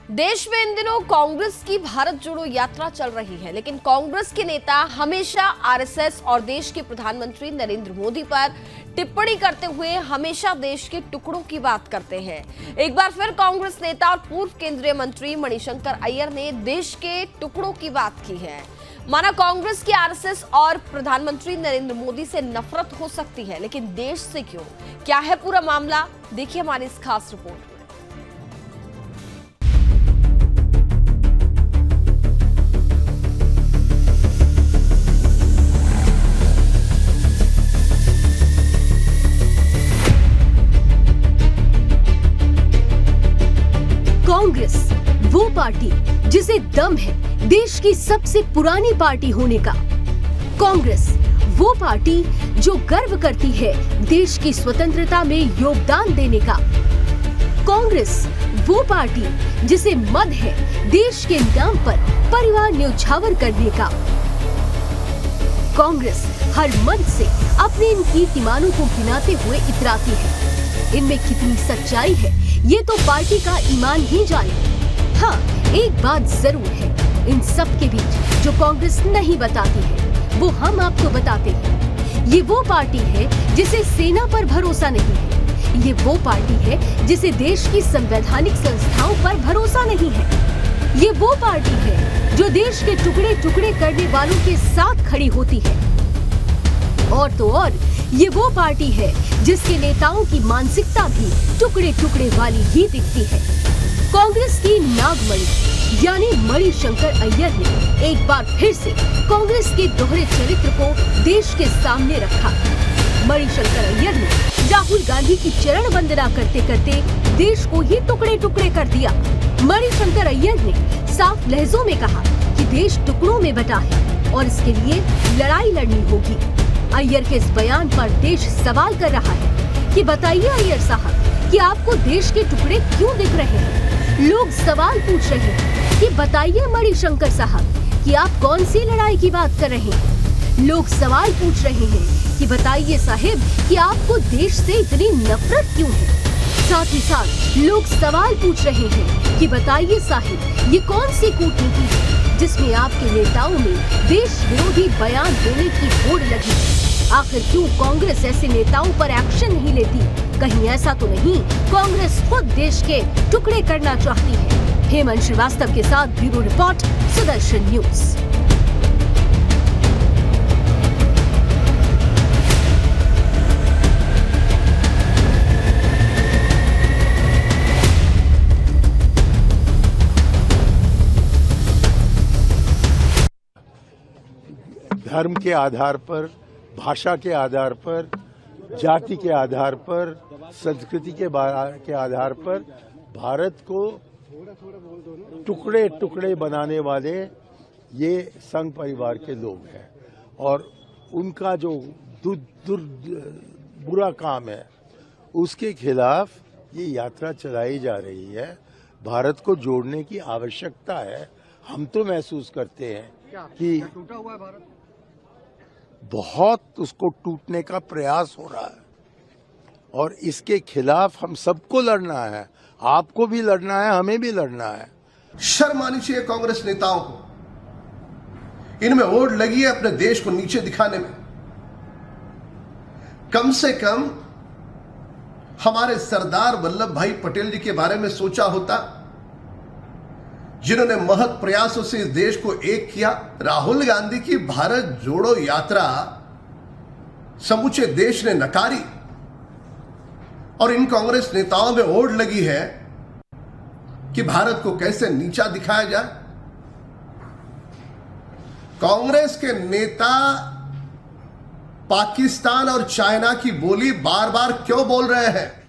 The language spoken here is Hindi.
देश में इन दिनों कांग्रेस की भारत जोड़ो यात्रा चल रही है, लेकिन कांग्रेस के नेता हमेशा आरएसएस और देश के प्रधानमंत्री नरेंद्र मोदी पर टिप्पणी करते हुए हमेशा देश के टुकड़ों की बात करते हैं। एक बार फिर कांग्रेस नेता और पूर्व केंद्रीय मंत्री मणिशंकर अय्यर ने देश के टुकड़ों की बात की है। माना कांग्रेस की आरएसएस और प्रधानमंत्री नरेंद्र मोदी से नफरत हो सकती है, लेकिन देश से क्यों? क्या है पूरा मामला, देखिए हमारी इस खास रिपोर्ट में। कांग्रेस वो पार्टी जिसे दम है देश की सबसे पुरानी पार्टी होने का। कांग्रेस वो पार्टी जो गर्व करती है देश की स्वतंत्रता में योगदान देने का। कांग्रेस वो पार्टी जिसे मद है देश के नाम पर परिवार न्यौछावर करने का। कांग्रेस हर मंच से अपने इन कीर्तिमानों को गिनाते हुए इतराती है। इनमें कितनी सच्चाई है ये तो पार्टी का ईमान ही जाने। हाँ, एक बात जरूर है, इन सब के बीच जो कांग्रेस नहीं बताती है वो हम आपको बताते हैं। ये वो पार्टी है जिसे सेना पर भरोसा नहीं है। ये वो पार्टी है जिसे देश की संवैधानिक संस्थाओं पर भरोसा नहीं है। ये वो पार्टी है जो देश के टुकड़े टुकड़े करने वालों के साथ खड़ी होती है। और तो और ये वो पार्टी है जिसके नेताओं की मानसिकता भी टुकड़े टुकड़े वाली ही दिखती है। कांग्रेस की नागमणि यानी मणिशंकर अय्यर ने एक बार फिर से कांग्रेस के दोहरे चरित्र को देश के सामने रखा। मणिशंकर अय्यर ने राहुल गांधी की चरण वंदना करते करते देश को ही टुकड़े टुकड़े कर दिया। मणिशंकर अय्यर ने साफ लहजों में कहा कि देश टुकड़ों में बटा है और इसके लिए लड़ाई लड़नी होगी। अय्यर के इस बयान पर देश सवाल कर रहा है कि बताइए अय्यर साहब कि आपको देश के टुकड़े क्यों दिख रहे हैं। लोग सवाल पूछ रहे हैं कि बताइए मणिशंकर साहब कि आप कौन सी लड़ाई की बात कर रहे हैं। लोग सवाल पूछ रहे हैं कि बताइए साहिब कि आपको देश से इतनी नफरत क्यों है। साथ ही साथ लोग सवाल पूछ रहे हैं कि बताइए साहिब ये कौन सी कूटनीति है जिसमें आपके नेताओं में देश विरोधी बयान देने की होड़ लगी। आखिर क्यों कांग्रेस ऐसे नेताओं पर एक्शन नहीं लेती? कहीं ऐसा तो नहीं कांग्रेस खुद देश के टुकड़े करना चाहती है? हेमंत श्रीवास्तव के साथ ब्यूरो रिपोर्ट, सुदर्शन न्यूज। धर्म के आधार पर, भाषा के आधार पर, जाति के आधार पर, संस्कृति के आधार पर भारत को टुकड़े टुकड़े बनाने वाले ये संघ परिवार के लोग हैं और उनका जो बुरा काम है उसके खिलाफ ये यात्रा चलाई जा रही है। भारत को जोड़ने की आवश्यकता है। हम तो महसूस करते हैं कि टूटा हुआ है भारत, बहुत उसको टूटने का प्रयास हो रहा है और इसके खिलाफ हम सबको लड़ना है। आपको भी लड़ना है, हमें भी लड़ना है। शर्म आनी चाहिए कांग्रेस नेताओं को। इनमें ओढ़ लगी है अपने देश को नीचे दिखाने में। कम से कम हमारे सरदार वल्लभ भाई पटेल जी के बारे में सोचा होता, जिन्होंने महत प्रयासों से इस देश को एक किया। राहुल गांधी की भारत जोड़ो यात्रा समूचे देश ने नकारी और इन कांग्रेस नेताओं में ओढ़ लगी है कि भारत को कैसे नीचा दिखाया जाए। कांग्रेस के नेता पाकिस्तान और चाइना की बोली बार बार क्यों बोल रहे हैं?